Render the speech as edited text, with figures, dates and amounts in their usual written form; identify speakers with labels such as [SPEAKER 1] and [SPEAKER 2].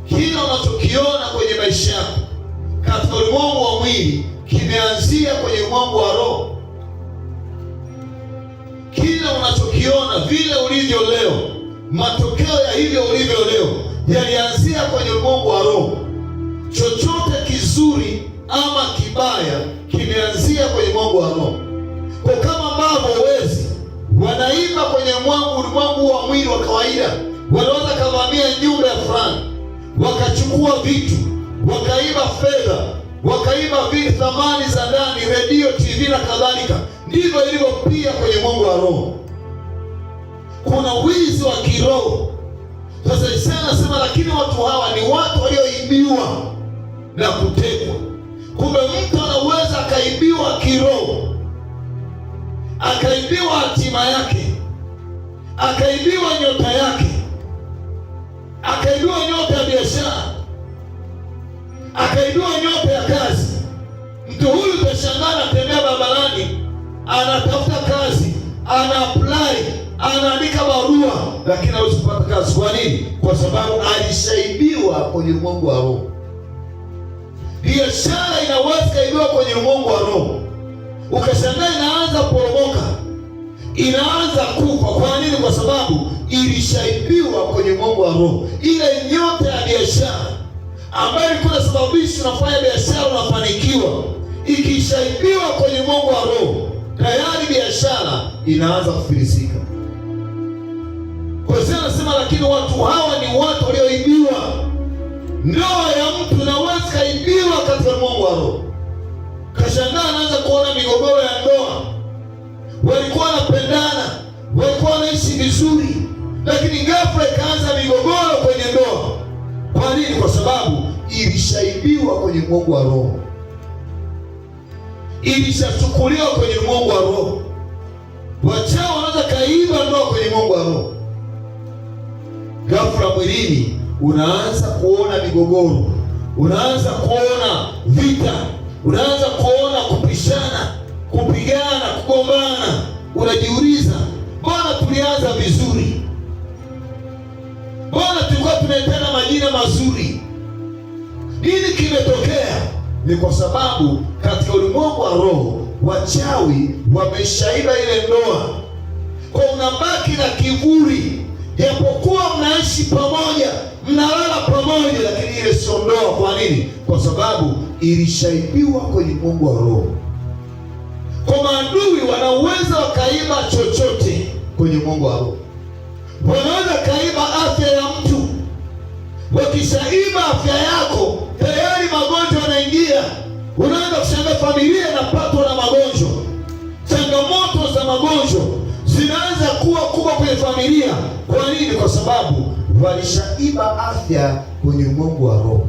[SPEAKER 1] kila unachokiona kwenye maisha yako katika ulimwengu wa mwili kimeanzia kwenye ulimwengu wa roho. Kila unachokiona, vile ulivyo leo, matokeo ya hivyo ulivyo leo yalianzia kwenye ulimwengu wa roho. Chochote kizuri ama kibaya kimeanzia kwenye ulimwengu wa roho. Kwa kama ambavyo wezi wanaimba kwenye ulimwengu wa mwili wa kawaida, wanaweza kavamia nyumba ya fulani wakachukua vitu, wakaiba fedha, wakaiba thamani za ndani, redio, TV na kadhalika. Ndivyo ilivyo pia kwenye ulimwengu wa roho. Kuna wizi wa kiroho. Sasa Isaya anasema, lakini watu hawa ni watu walioibiwa na kutekwa. Kumbe mtu anaweza akaibiwa kiroho, akaibiwa hatima yake, akaibiwa nyota yake, akaibiwa nyota ya biashara, akaibiwa nyota ya kazi. Mtu huyu utashangaa anatembea barabarani, anatafuta kazi, ana apply, anaandika barua, lakini hawezi kupata kazi. Kwa nini? Kwa sababu alishaibiwa kwenye ulimwengu wa roho. Biashara inaweza kaibiwa kwenye ulimwengu wa roho, ukashangaa inaanza poromoka, inaanza kufa. Kwa nini? Kwa sababu ilishaibiwa kwenye ulimwengu wa roho. Ile nyota ya biashara ambayo ilikuwa inasababisha unafanya biashara unafanikiwa, ikishaibiwa kwenye ulimwengu wa roho, tayari biashara inaanza kufilisika. Kwa hiyo anasema, lakini watu hawa ni watu walioibiwa. Ndoa ya mtu inaweza kaibiwa katika ulimwengu wa roho. Kashangaa anaanza kuona migogoro ya ndoa. Walikuwa wanapendana, walikuwa wanaishi vizuri, lakini ghafla ikaanza migogoro kwenye ndoa. Kwa nini? Kwa sababu ilishaibiwa kwenye ulimwengu wa roho, ilishachukuliwa kwenye ulimwengu wa roho. Wachao wanaweza kaiba ndoa kwenye ulimwengu wa roho. Ghafla mwilini unaanza kuona migogoro, unaanza kuona vita, unaanza kuona kupishana, kupigana, kugombana. Unajiuliza, mbona tulianza vizuri? Mbona tulikuwa tunaitana majina mazuri? Nini kimetokea? Ni kwa sababu katika ulimwengu wa roho wachawi wameshaiba ile ndoa. Kwa unabaki na kiburi, japokuwa mnaishi pamoja, mnalala pamoja, lakini ile sio ndoa. Kwa nini? Kwa sababu ilishaibiwa kwenye ulimwengu wa roho. Kwa maadui wanaweza wakaiba chochote kwenye ulimwengu wa roho. Wanaweza kaiba afya ya mtu. Wakishaiba afya yako, tayari magonjwa yanaingia. Unaanza kushangaa familia inapatwa na magonjwa, changamoto za magonjwa zinaanza kuwa kubwa kwenye familia. Kwa nini? Kwa sababu walishaiba afya kwenye ulimwengu wa roho.